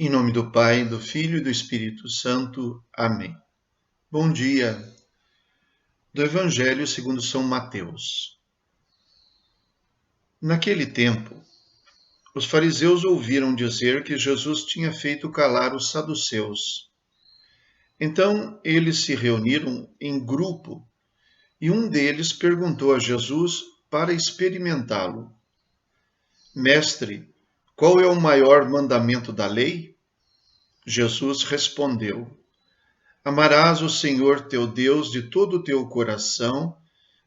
Em nome do Pai, do Filho e do Espírito Santo. Amém. Bom dia. Do Evangelho segundo São Mateus. Naquele tempo, os fariseus ouviram dizer que Jesus tinha feito calar os saduceus. Então eles se reuniram em grupo e um deles perguntou a Jesus para experimentá-lo: Mestre, qual é o maior mandamento da lei? Jesus respondeu: Amarás o Senhor teu Deus de todo o teu coração,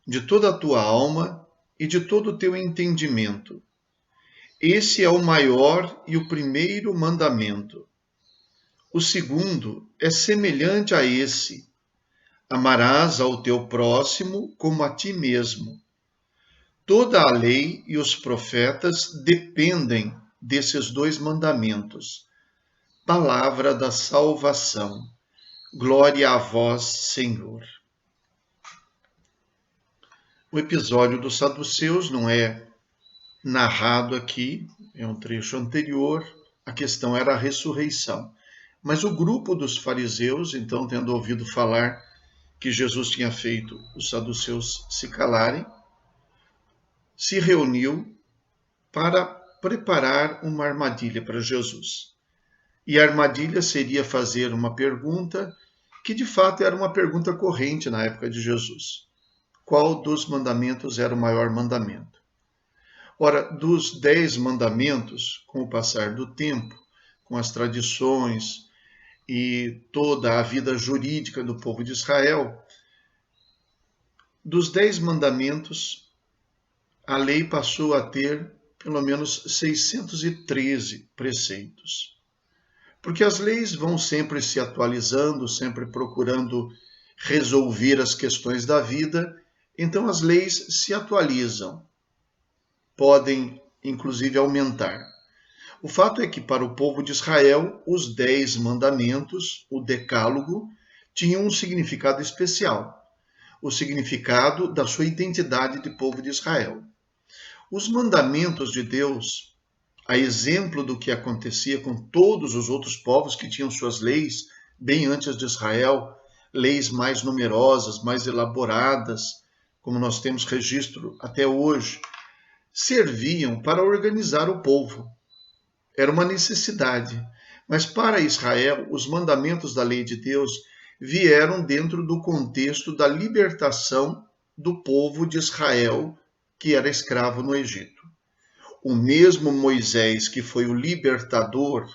de toda a tua alma e de todo o teu entendimento. Esse é o maior e o primeiro mandamento. O segundo é semelhante a esse: amarás ao teu próximo como a ti mesmo. Toda a lei e os profetas dependem desses dois mandamentos. Palavra da salvação. Glória a vós, Senhor. O episódio dos saduceus não é narrado aqui, é um trecho anterior, a questão era a ressurreição. Mas o grupo dos fariseus, então, tendo ouvido falar que Jesus tinha feito os saduceus se calarem, se reuniu para preparar uma armadilha para Jesus. E a armadilha seria fazer uma pergunta que de fato era uma pergunta corrente na época de Jesus. Qual dos mandamentos era o maior mandamento? Ora, dos 10 mandamentos, com o passar do tempo, com as tradições e toda a vida jurídica do povo de Israel, dos 10 mandamentos, a lei passou a ter pelo menos 613 preceitos. Porque as leis vão sempre se atualizando, sempre procurando resolver as questões da vida, então as leis se atualizam, podem inclusive aumentar. O fato é que para o povo de Israel, os 10 mandamentos, o decálogo, tinham um significado especial, o significado da sua identidade de povo de Israel. Os mandamentos de Deus, a exemplo do que acontecia com todos os outros povos que tinham suas leis, bem antes de Israel, leis mais numerosas, mais elaboradas, como nós temos registro até hoje, serviam para organizar o povo. Era uma necessidade. Mas para Israel, os mandamentos da lei de Deus vieram dentro do contexto da libertação do povo de Israel, que era escravo no Egito. O mesmo Moisés, que foi o libertador,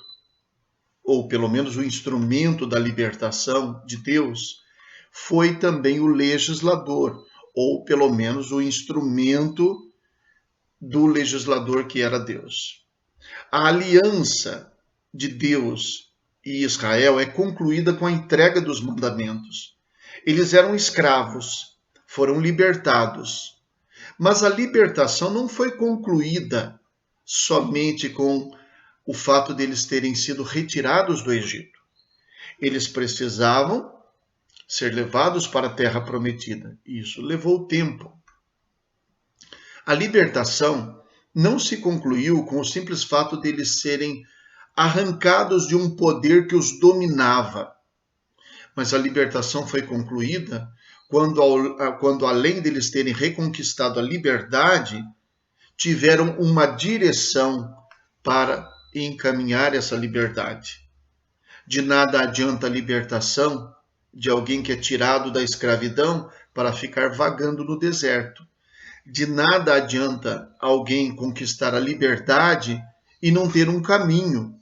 ou pelo menos o instrumento da libertação de Deus, foi também o legislador, ou pelo menos o instrumento do legislador que era Deus. A aliança de Deus e Israel é concluída com a entrega dos mandamentos. Eles eram escravos, foram libertados. Mas a libertação não foi concluída somente com o fato deles terem sido retirados do Egito. Eles precisavam ser levados para a terra prometida. Isso levou tempo. A libertação não se concluiu com o simples fato deles serem arrancados de um poder que os dominava. Mas a libertação foi concluída quando além deles terem reconquistado a liberdade, tiveram uma direção para encaminhar essa liberdade. De nada adianta a libertação de alguém que é tirado da escravidão para ficar vagando no deserto. De nada adianta alguém conquistar a liberdade e não ter um caminho,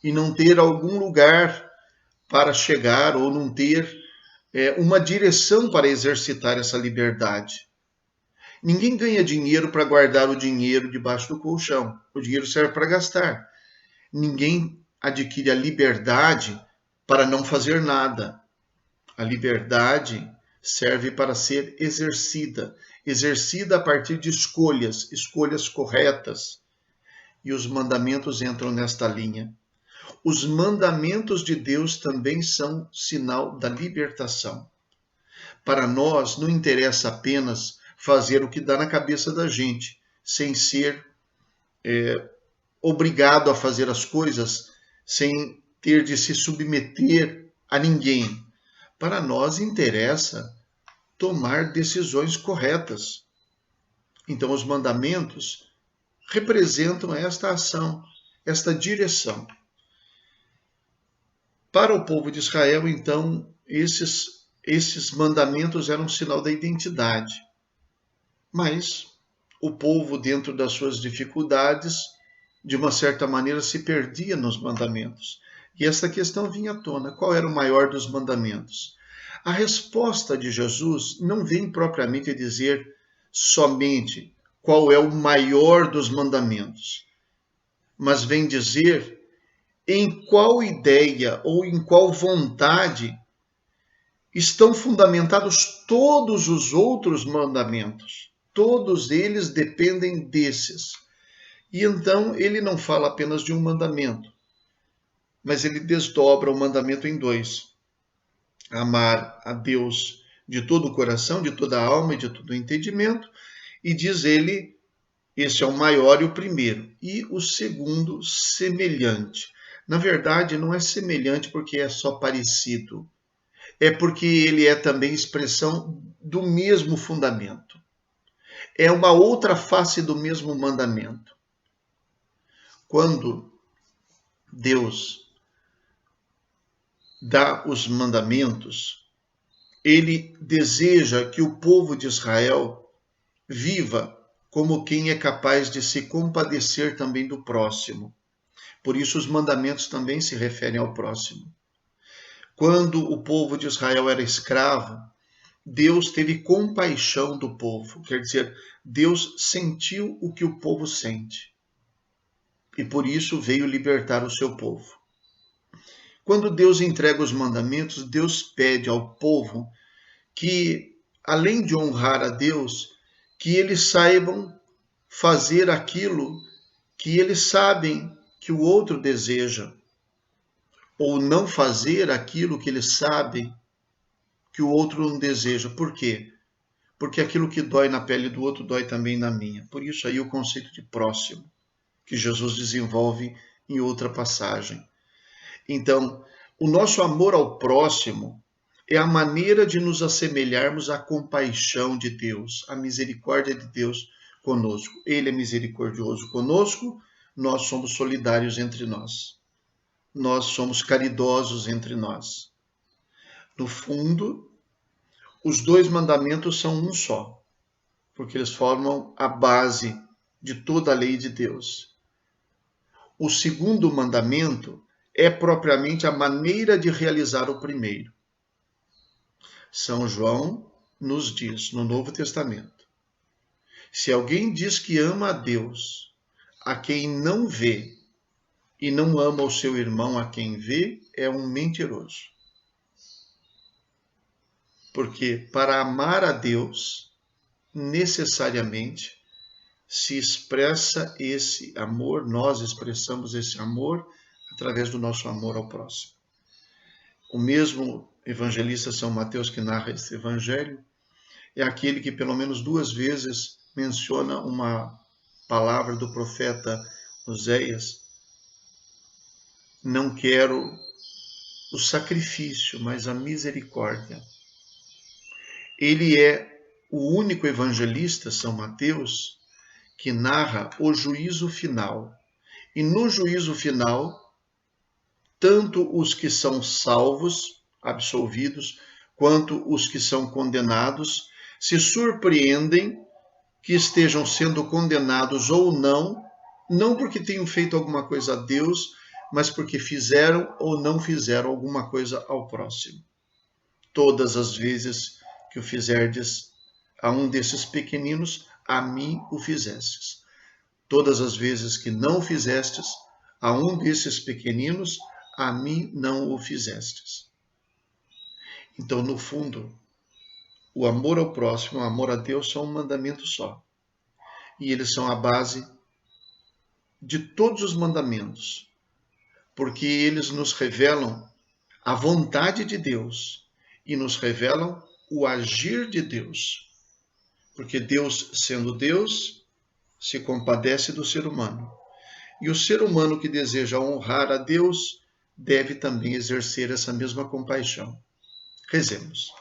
e não ter algum lugar para chegar, ou não ter uma direção para exercitar essa liberdade. Ninguém ganha dinheiro para guardar o dinheiro debaixo do colchão. O dinheiro serve para gastar. Ninguém adquire a liberdade para não fazer nada. A liberdade serve para ser exercida a partir de escolhas corretas. E os mandamentos entram nesta linha. Os mandamentos de Deus também são sinal da libertação. Para nós, não interessa apenas fazer o que dá na cabeça da gente, sem ser obrigado a fazer as coisas, sem ter de se submeter a ninguém. Para nós interessa tomar decisões corretas. Então, os mandamentos representam esta ação, esta direção. Para o povo de Israel, então, esses mandamentos eram um sinal da identidade. Mas o povo, dentro das suas dificuldades, de uma certa maneira se perdia nos mandamentos. E essa questão vinha à tona: qual era o maior dos mandamentos? A resposta de Jesus não vem propriamente dizer somente qual é o maior dos mandamentos, mas vem dizer em qual ideia ou em qual vontade estão fundamentados todos os outros mandamentos. Todos eles dependem desses. E então ele não fala apenas de um mandamento, mas ele desdobra o mandamento em dois: amar a Deus de todo o coração, de toda a alma e de todo o entendimento, e diz ele, esse é o maior e o primeiro, e o segundo, semelhante. Na verdade, não é semelhante porque é só parecido, é porque ele é também expressão do mesmo fundamento. É uma outra face do mesmo mandamento. Quando Deus dá os mandamentos, ele deseja que o povo de Israel viva como quem é capaz de se compadecer também do próximo. Por isso os mandamentos também se referem ao próximo. Quando o povo de Israel era escravo, Deus teve compaixão do povo, quer dizer, Deus sentiu o que o povo sente. E por isso veio libertar o seu povo. Quando Deus entrega os mandamentos, Deus pede ao povo que, além de honrar a Deus, que eles saibam fazer aquilo que eles sabem que o outro deseja, ou não fazer aquilo que eles sabem que o outro não deseja. Por quê? Porque aquilo que dói na pele do outro dói também na minha. Por isso aí o conceito de próximo, que Jesus desenvolve em outra passagem. Então, o nosso amor ao próximo é a maneira de nos assemelharmos à compaixão de Deus, à misericórdia de Deus conosco. Ele é misericordioso conosco, nós somos solidários entre nós. Nós somos caridosos entre nós. No fundo, os dois mandamentos são um só, porque eles formam a base de toda a lei de Deus. O segundo mandamento é propriamente a maneira de realizar o primeiro. São João nos diz, no Novo Testamento, se alguém diz que ama a Deus, a quem não vê, e não ama o seu irmão a quem vê, é um mentiroso. Porque para amar a Deus, necessariamente se expressa esse amor, nós expressamos esse amor através do nosso amor ao próximo. O mesmo evangelista São Mateus que narra esse evangelho é aquele que pelo menos 2 vezes menciona uma palavra do profeta Oséias: não quero o sacrifício, mas a misericórdia. Ele é o único evangelista, São Mateus, que narra o juízo final. E no juízo final, tanto os que são salvos, absolvidos, quanto os que são condenados, se surpreendem que estejam sendo condenados ou não porque tenham feito alguma coisa a Deus, mas porque fizeram ou não fizeram alguma coisa ao próximo. Todas as vezes que o fizerdes a um desses pequeninos, a mim o fizestes. Todas as vezes que não o fizestes a um desses pequeninos, a mim não o fizestes. Então, no fundo, o amor ao próximo, o amor a Deus são um mandamento só. E eles são a base de todos os mandamentos, porque eles nos revelam a vontade de Deus e nos revelam o agir de Deus. Porque Deus, sendo Deus, se compadece do ser humano. E o ser humano que deseja honrar a Deus deve também exercer essa mesma compaixão. Rezemos.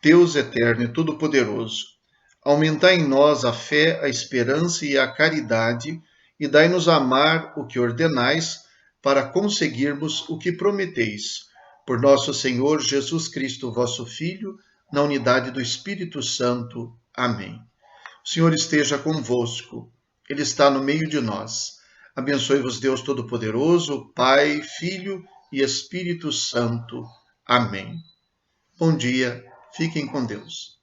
Deus eterno e todo-poderoso, aumentai em nós a fé, a esperança e a caridade, e dai-nos a amar o que ordenais, para conseguirmos o que prometeis. Por nosso Senhor Jesus Cristo, vosso Filho, na unidade do Espírito Santo. Amém. O Senhor esteja convosco. Ele está no meio de nós. Abençoe-vos Deus Todo-Poderoso, Pai, Filho e Espírito Santo. Amém. Bom dia. Fiquem com Deus.